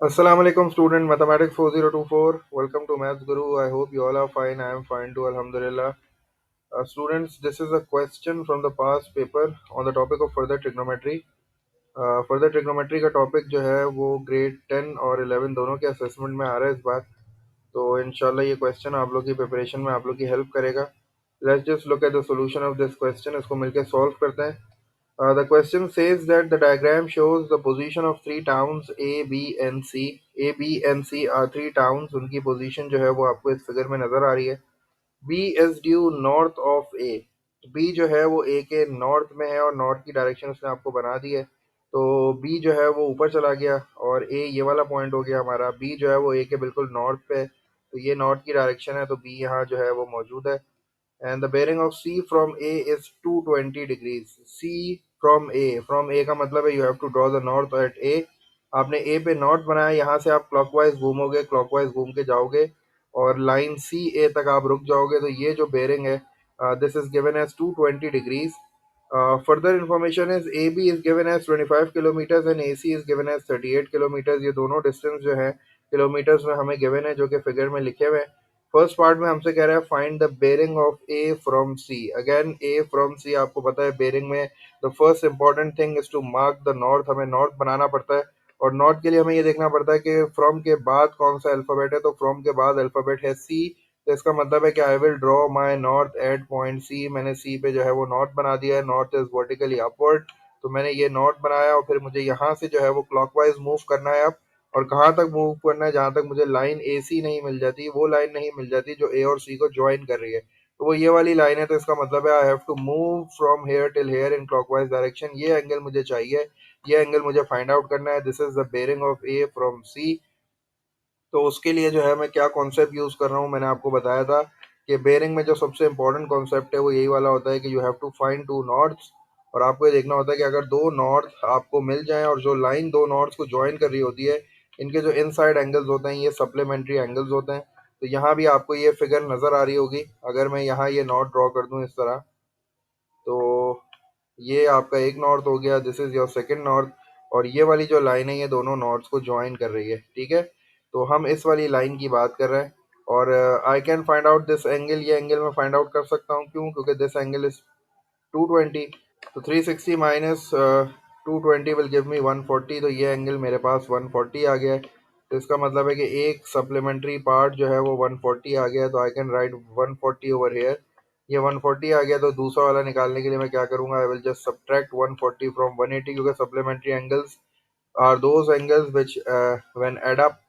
Assalamu alaikum student mathematics 4024. Welcome to Maths Guru. I hope you all are fine. I am fine too. Alhamdulillah. Students, this is a question from the past paper on the topic of further trigonometry. Further trigonometry का topic जो है वो grade 10 और 11 दोनों के assessment में आ रहा है इस बार। तो इंशाल्लाह ये क्वेश्चन आप लोग की प्रिपरेशन में आप लोग की हेल्प करेगा। Let's just look at the solution of this question. इसको मिलकर सॉल्व करते हैं। The question says that the diagram shows the position of three towns A, B and C. A, B and C are three towns. उनकी position जो है वो आपको इस फिगर में नजर आ रही है। B is due north of A. B जो है वो A के नॉर्थ में है और नॉर्थ की डायरेक्शन उसने आपको बना दी है। तो B जो है वो ऊपर चला गया और A ये वाला पॉइंट हो गया हमारा। B जो है वो A के बिल्कुल नॉर्थ पे है, तो ये नॉर्थ की डायरेक्शन है, तो B यहाँ जो है वो मौजूद है। And the bearing of C from A is 220 degrees. C from A का मतलब है you have to draw the north at A. आपने ए पे नॉर्थ बनाया, यहाँ से आप क्लॉकवाइज घूमोगे, क्लॉकवाइज घूम के जाओगे और लाइन सी ए तक आप रुक जाओगे। तो ये जो बेयरिंग है, this is given as 220 degrees. Further information is A B is given as 25 kilometres and A C is given as 38 kilometres. ये दोनों डिस्टेंस जो है किलोमीटर्स में हमें गिवन है, जो कि फिगर में लिखे हुए हैं। फर्स्ट पार्ट में हमसे कह रहा है find the bearing of A from C. Again A from C, आपको पता है बेरिंग में the first important thing is to mark the north. हमें नॉर्थ बनाना पड़ता है और नॉर्थ के लिए हमें ये देखना पड़ता है कि फ्रॉम के बाद कौन सा अल्फाबेट है। तो फ्रॉम के बाद अल्फाबेट है सी, तो इसका मतलब है कि I will draw my north at point C. मैंने सी पे जो है वो नॉर्थ बना दिया है। नॉर्थ इज वर्टिकली अपवर्ड, तो मैंने ये नॉर्थ बनाया और फिर मुझे यहाँ से जो है वो क्लॉकवाइज मूव करना है अब। और कहाँ तक मूव करना है, जहाँ तक मुझे लाइन ए सी नहीं मिल जाती, वो लाइन नहीं मिल जाती जो ए और सी को ज्वाइन कर रही है, तो वो ये वाली लाइन है। तो इसका मतलब है I have to move from here till here in clockwise direction. ये एंगल मुझे चाहिए, ये एंगल मुझे फाइंड आउट करना है। This is the bearing of A from C. तो उसके लिए जो है मैं क्या कॉन्सेप्ट यूज कर रहा हूँ, मैंने आपको बताया था कि बेयरिंग में जो सबसे इंपॉर्टेंट कॉन्सेप्ट है वो यही वाला होता है कि you have to find to north. और आपको ये देखना होता है कि अगर दो नॉर्थ आपको मिल जाएं और जो लाइन दो नॉर्थ को ज्वाइन कर रही होती है, इनके जो इनसाइड एंगल्स होते हैं ये सप्लीमेंट्री एंगल्स होते हैं। तो यहाँ भी आपको ये फिगर नजर आ रही होगी। अगर मैं यहाँ ये नॉर्थ ड्रॉ कर दूँ इस तरह, तो ये आपका एक नॉर्थ हो गया, this is your second north. और ये वाली जो लाइन है ये दोनों नॉर्थ को ज्वाइन कर रही है, ठीक है। तो हम इस वाली लाइन की बात कर रहे हैं और I can find out this angle. ये एंगल मैं फाइंड आउट कर सकता हूँ, क्यों? क्योंकि दिस एंगल इज 220। तो 360 माइनस 220 विल गिव मी 140। तो ये एंगल मेरे पास 140 आ गया है। तो इसका मतलब है कि एक सप्लीमेंट्री पार्ट जो है वो 140 आ गया है। तो I can write 140 over here. ये 140 आ गया, तो दूसरा वाला निकालने के लिए मैं क्या करूंगा, I will just subtract 140 from 180, क्योंकि supplementary angles are those angles which when add up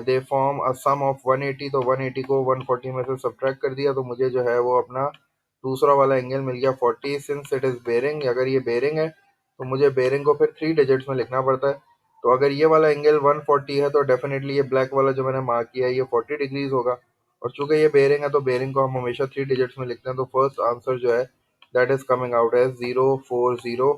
they form a sum of 180। तो 180 को 140 में से सब्ट्रैक्ट कर दिया, तो मुझे जो है वो अपना दूसरा वाला एंगल मिल गया 40। सिंस इट इज़ बेरिंग, अगर ये बेरिंग है तो मुझे बेरिंग को फिर 3 डिजिट्स में लिखना पड़ता है। तो अगर ये वाला एंगल 140 है तो डेफिनेटली ये ब्लैक वाला जो मैंने मार्क किया है ये 40 डिग्रीज होगा। और चूंकि ये बेरिंग है तो बेरिंग को हम हमेशा 3 डिजिट्स में लिखते हैं। तो फर्स्ट आंसर जो है that is coming out as 040।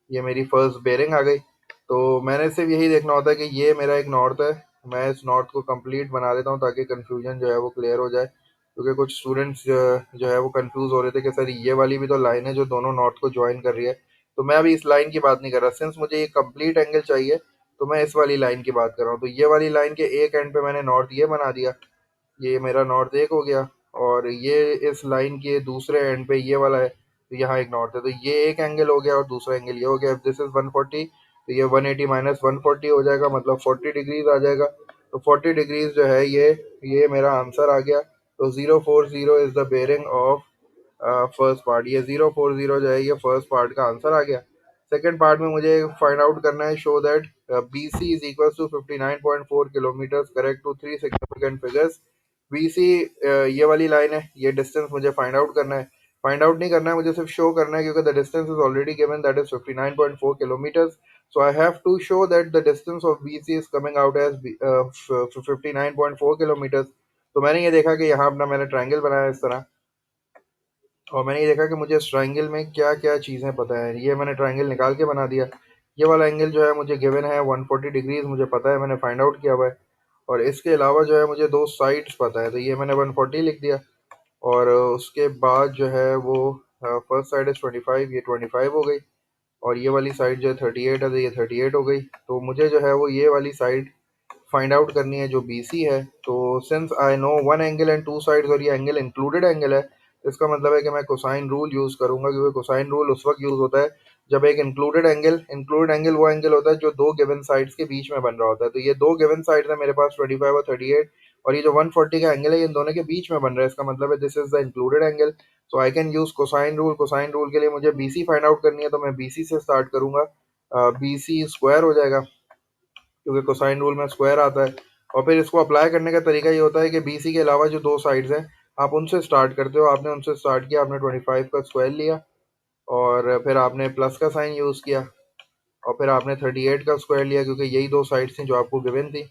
ये मेरी फर्स्ट बेयरिंग आ गई। तो मैंने सिर्फ यही देखना होता है कि ये मेरा एक नॉर्थ है, मैं इस नॉर्थ को कंप्लीट बना देता हूँ ताकि कंफ्यूजन जो है वो क्लियर हो जाए। क्योंकि कुछ स्टूडेंट्स जो है वो कंफ्यूज हो रहे थे कि सर ये वाली भी तो लाइन है जो दोनों नॉर्थ को ज्वाइन कर रही है। तो मैं अभी इस लाइन की बात नहीं कर रहा, सिंस मुझे ये कंप्लीट एंगल चाहिए तो मैं इस वाली लाइन की बात कर रहा हूँ। तो ये वाली लाइन के एक एंड पे मैंने नॉर्थ ये बना दिया, ये मेरा नॉर्थ एक हो गया। और ये इस लाइन के दूसरे एंड पे ये वाला है, तो यहाँ एक नॉर्थ है, तो ये एक एंगल हो गया और दूसरा एंगल ये हो गया। दिस इज 140, तो ये 180 माइनस 140 हो जाएगा, मतलब 40 डिग्रीज आ जाएगा। तो 40 डिग्रीज जो है ये मेरा आंसर आ गया। तो 040 is the bearing of first part. ये 040 जो है ये फर्स्ट पार्ट का आंसर आ गया। सेकेंड पार्ट में मुझे फाइंड आउट करना है, show that B C is equal to 59.4 kilometre correct to three significant figures. B C ये वाली लाइन है, ये डिस्टेंस मुझे फाइंड आउट करना है। फाइंड आउट नहीं करना है, मुझे सिर्फ शो करना है, क्योंकि the distance is already given, that is 59.4 kilometres. So I have to show that the distance of B C is coming out as 59.4 kilometres. तो मैंने ये देखा कि यहाँ अपना मैंने ट्राइंगल बनाया इस तरह, और मैंने ये देखा कि मुझे इस ट्राइंगल में क्या क्या चीज़ें पता है। ये मैंने ट्राइंगल निकाल के बना दिया। ये वाला एंगल जो है मुझे गिवन है 140 डिग्रीज, मुझे पता है, मैंने फाइंड आउट किया हुआ है। और इसके अलावा जो है मुझे दो साइड्स पता है, तो ये मैंने 140 लिख दिया। और उसके बाद जो है वो फर्स्ट साइड इज 25, ये 25 हो गई। और ये वाली साइड जो है 38 है, तो ये 38 हो गई। तो मुझे जो है वो ये वाली साइड फाइंड आउट करनी है जो BC है। तो since I know one angle and two sides और ये एंगल इंक्लूडेड एंगल है, इसका मतलब है कि मैं कोसाइन रूल यूज करूंगा, क्योंकि कोसाइन रूल उस वक्त यूज होता है जब एक इंक्लूडेड एंगल वो एंगल होता है जो दो गिवन साइड्स के बीच में बन रहा होता है। तो ये दो गिवन साइड्स है मेरे पास 25 और 38, और ये जो 140 का एंगल है ये इन दोनों के बीच में बन रहा है, इसका मतलब है this is the included angle. So I can use cosine rule के लिए मुझे BC फाइंड आउट करनी है, तो मैं BC से स्टार्ट करूंगा। BC स्क्वायर हो जाएगा, क्योंकि कोसाइन रूल में स्क्वायर आता है। और फिर इसको अप्लाई करने का तरीका ये होता है कि BC के अलावा जो दो साइड्स हैं आप उनसे स्टार्ट करते हो। आपने उनसे स्टार्ट किया, आपने 25 का स्क्वायर लिया, और फिर आपने प्लस का साइन यूज़ किया, और फिर आपने 38 का स्क्वायर लिया, क्योंकि यही दो साइड्स थी जो आपको गिवन थी।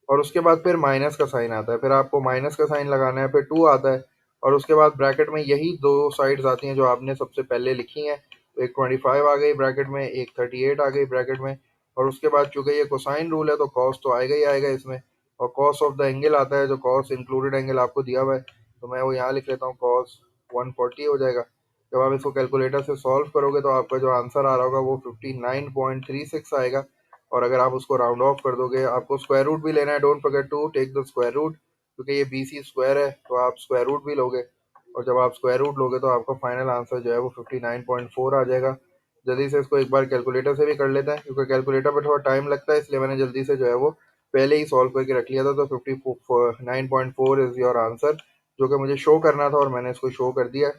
और उसके बाद फिर माइनस का साइन आता है, फिर आपको माइनस का साइन लगाना है, फिर 2 आता है, और उसके बाद ब्रैकेट में यही दो साइड्स आती हैं जो आपने सबसे पहले लिखी हैं। तो एक 25 आ गई ब्रैकेट में, एक 38 आ गई ब्रैकेट में। और उसके बाद चूंकि ये कोसाइन रूल है तो कॉस तो आएगा ही आएगा इसमें, और कॉस ऑफ द एंगल आता है, जो कॉस इंक्लूडेड एंगल आपको दिया हुआ है, तो मैं वो यहाँ लिख लेता हूँ, कॉस 140 हो जाएगा। जब आप इसको कैलकुलेटर से सॉल्व करोगे तो आपका जो आंसर आ रहा होगा वो 59.36 आएगा। और अगर आप उसको राउंड ऑफ कर दोगे, आपको स्क्वायर रूट भी लेना है, don't forget to take the square root, क्योंकि ये BC स्क्वायर है तो आप स्क्वायर रूट भी लोगे। और जब आप स्क्वायर रूट लोगे तो आपका फाइनल आंसर जो है वो 59.4 आ जाएगा। जल्दी से इसको एक बार कैलकुलेटर से भी कर लेते हैं, क्योंकि कैलकुलेटर पर थोड़ा टाइम लगता है, इसलिए मैंने जल्दी से जो है वो पहले ही सॉल्व करके रख लिया था। तो 59.4 इज योर आंसर, जो कि मुझे शो करना था और मैंने इसको शो कर दिया।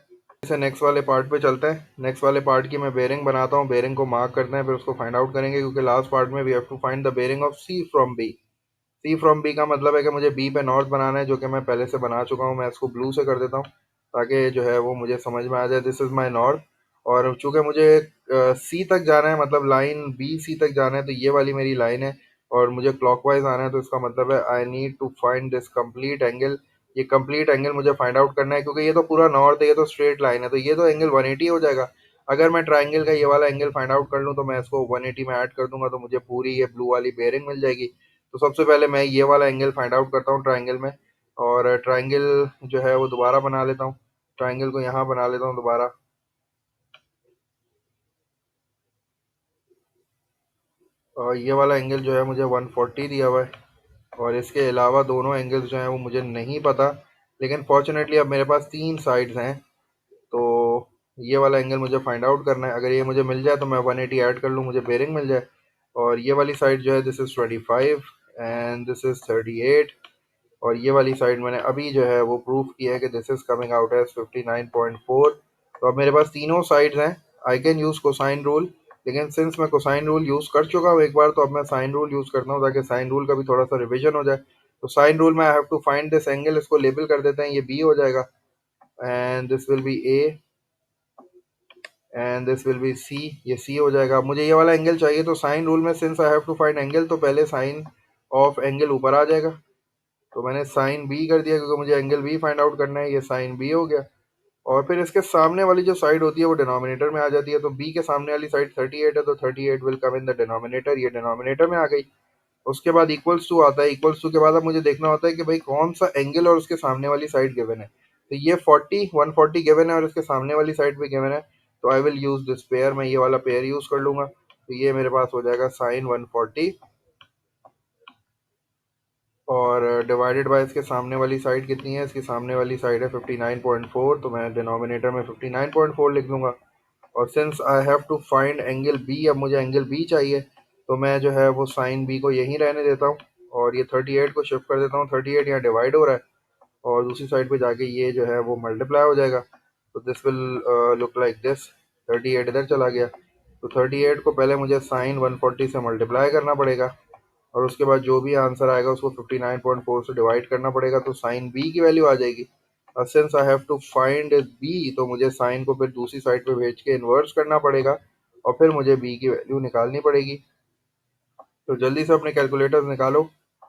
इसे नेक्स्ट वाले पार्ट पे चलते हैं। नेक्स्ट वाले पार्ट की मैं बेरिंग बनाता हूँ, बेरिंग को मार्क करते हैं, फिर उसको फाइंड आउट करेंगे, क्योंकि लास्ट पार्ट में we have to find the bearing of C from B का मतलब है कि मुझे B पे नॉर्थ बनाना है, जो कि मैं पहले से बना चुका हूँ। मैं इसको ब्लू से कर देता हूँ ताकि जो है वो मुझे समझ में आ जाए, दिस इज माई नॉर्थ। और चूंकि मुझे C तक जाना है, मतलब लाइन BC तक जाना है, तो ये वाली मेरी लाइन है, और मुझे क्लॉकवाइज आना है, तो इसका मतलब है I need to find this complete angle. ये कंप्लीट एंगल मुझे फाइंड आउट करना है, क्योंकि ये तो पूरा नॉर्थ है, ये तो स्ट्रेट लाइन है, तो ये तो एंगल 180 हो जाएगा। अगर मैं ट्राइंगल का ये वाला एंगल फाइंड आउट कर लूँ तो मैं इसको 180 में ऐड कर दूंगा, तो मुझे पूरी ये ब्लू वाली बेरिंग मिल जाएगी। तो सबसे पहले मैं ये वाला एंगल फाइंड आउट करता हूँ ट्राइंगल में, और ट्राइंगल जो है वो दोबारा बना लेता हूँ। ट्राइंगल को यहाँ बना लेता हूँ दोबारा। और ये वाला एंगल जो है मुझे 140 दिया हुआ है, और इसके अलावा दोनों एंगल्स जो हैं वो मुझे नहीं पता। लेकिन फॉर्चुनेटली अब मेरे पास तीन साइड्स हैं, तो ये वाला एंगल मुझे फाइंड आउट करना है। अगर ये मुझे मिल जाए तो मैं 180 ऐड कर लूँ, मुझे बेरिंग मिल जाए। और ये वाली साइड जो है this is 25 and this is 38, और ये वाली साइड मैंने अभी जो है वो प्रूफ किया है कि this is coming out as 59.4। तो अब मेरे पास तीनों साइड्स हैं, I can use cosine rule. लेकिन सिंस मैं कोसाइन रूल यूज़ कर चुका हूँ एक बार, तो अब मैं साइन रूल यूज़ करता हूँ ताकि साइन रूल का भी थोड़ा सा रिविजन हो जाए। तो साइन रूल में I have to find this angle, इसको लेबल कर देते हैं, ये B हो जाएगा, and this will be A, and this will be C, ये C हो जाएगा। अब मुझे ये वाला एंगल चाहिए, तो साइन रूल में since I have to find angle, तो पहले साइन ऑफ एंगल ऊपर आ जाएगा, तो मैंने साइन B कर दिया, क्योंकि मुझे एंगल B फाइंड आउट करना है। ये साइन B हो गया। और फिर इसके सामने वाली जो साइड होती है वो डिनोमिनेटर में आ जाती है, तो B के सामने वाली साइड 38 है, तो 38 will come in the denominator, ये डिनोमिनेटर में आ गई। उसके बाद इक्वल्स टू आता है, इक्वल्स टू के बाद अब मुझे देखना होता है कि भाई कौन सा एंगल और उसके सामने वाली साइड गिवन है। तो ये 140 गिवन है और इसके सामने वाली साइड भी गिवन है, तो I will use this pair, मैं ये वाला पेयर यूज कर लूंगा। तो ये मेरे पास हो जाएगा साइन 140, और डिवाइडेड बाय इसके सामने वाली साइड कितनी है, इसकी सामने वाली साइड है 59.4, तो मैं डिनोमिनेटर में 59.4 लिख दूंगा। और since I have to find angle B, अब मुझे एंगल B चाहिए, तो मैं जो है वो साइन B को यहीं रहने देता हूँ, और ये 38 को शिफ्ट कर देता हूँ। 38 यहाँ डिवाइड हो रहा है, और दूसरी साइड पे जाके ये जो है वो मल्टीप्लाई हो जाएगा, तो this will look like this. 38 इधर चला गया, तो 38 को पहले मुझे साइन 140 से मल्टीप्लाई करना पड़ेगा, और उसके बाद जो भी आंसर आएगा उसको 59.4 से डिवाइड करना पड़ेगा, तो साइन B की वैल्यू आ जाएगी। Since I have to find B, तो मुझे साइन को फिर दूसरी साइड पे भेज के इन्वर्स करना पड़ेगा, और फिर मुझे B की वैल्यू निकालनी पड़ेगी। तो जल्दी से अपने कैलकुलेटर्स निकालो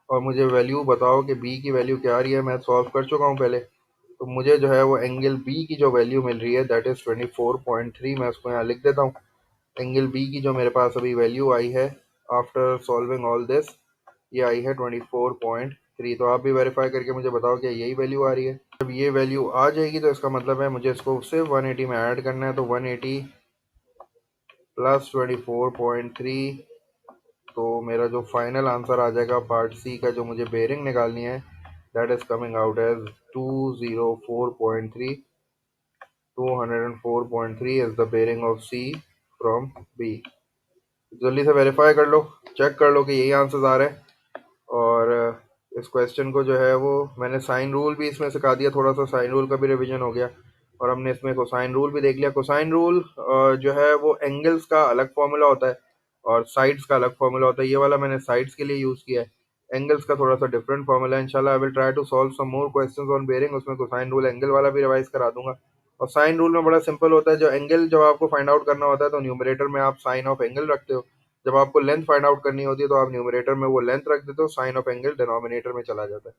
और मुझे वैल्यू बताओ कि B की वैल्यू क्या आ रही है। मैं सॉल्व कर चुका हूँ पहले, तो मुझे जो है वो एंगल B की जो वैल्यू मिल रही है दैट इज़ 24.3। मैं उसको यहाँ लिख देता हूँ। एंगल B की जो मेरे पास अभी वैल्यू आई है आफ्टर सॉल्विंग ऑल दिस, ये आई है 24.3। तो आप भी वेरीफाई करके मुझे बताओ कि यही वैल्यू आ रही है। जब ये वैल्यू आ जाएगी तो इसका मतलब है मुझे इसको सिर्फ 180 में ऐड करना है, तो 180 प्लस 24.3। तो मेरा जो फाइनल आंसर आ जाएगा पार्ट सी का, जो मुझे बेरिंग निकालनी है, that is coming out as 204.3। 204.3 is the bearing of C from B. जल्दी से वेरीफाई कर लो, चेक कर लो कि यही आंसर आ रहे हैं। और इस क्वेश्चन को जो है वो मैंने साइन रूल भी इसमें सिखा दिया, थोड़ा सा साइन रूल का भी रिवीजन हो गया। और हमने इसमें कोसाइन रूल भी देख लिया। कोसाइन रूल जो है वो एंगल्स का अलग फॉर्मूला होता है और साइड्स का अलग फॉर्मूला होता है। ये वाला मैंने साइड्स के लिए यूज़ किया है, एंगल्स का थोड़ा सा डिफरेंट फॉर्मूला है। इंशाल्लाह I will try to solve some more questions on bearing, उसमें कोसाइन रूल एंगल वाला भी रिवाइज करा दूंगा। और साइन रूल में बड़ा सिंपल होता है, जो एंगल जब आपको फाइंड आउट करना होता है तो न्यूमरेटर में आप साइन ऑफ एंगल रखते हो। जब आपको लेंथ फाइंड आउट करनी होती है तो आप न्यूमरेटर में वो लेंथ रख देते हो, साइन ऑफ एंगल डिनोमिनेटर में चला जाता है।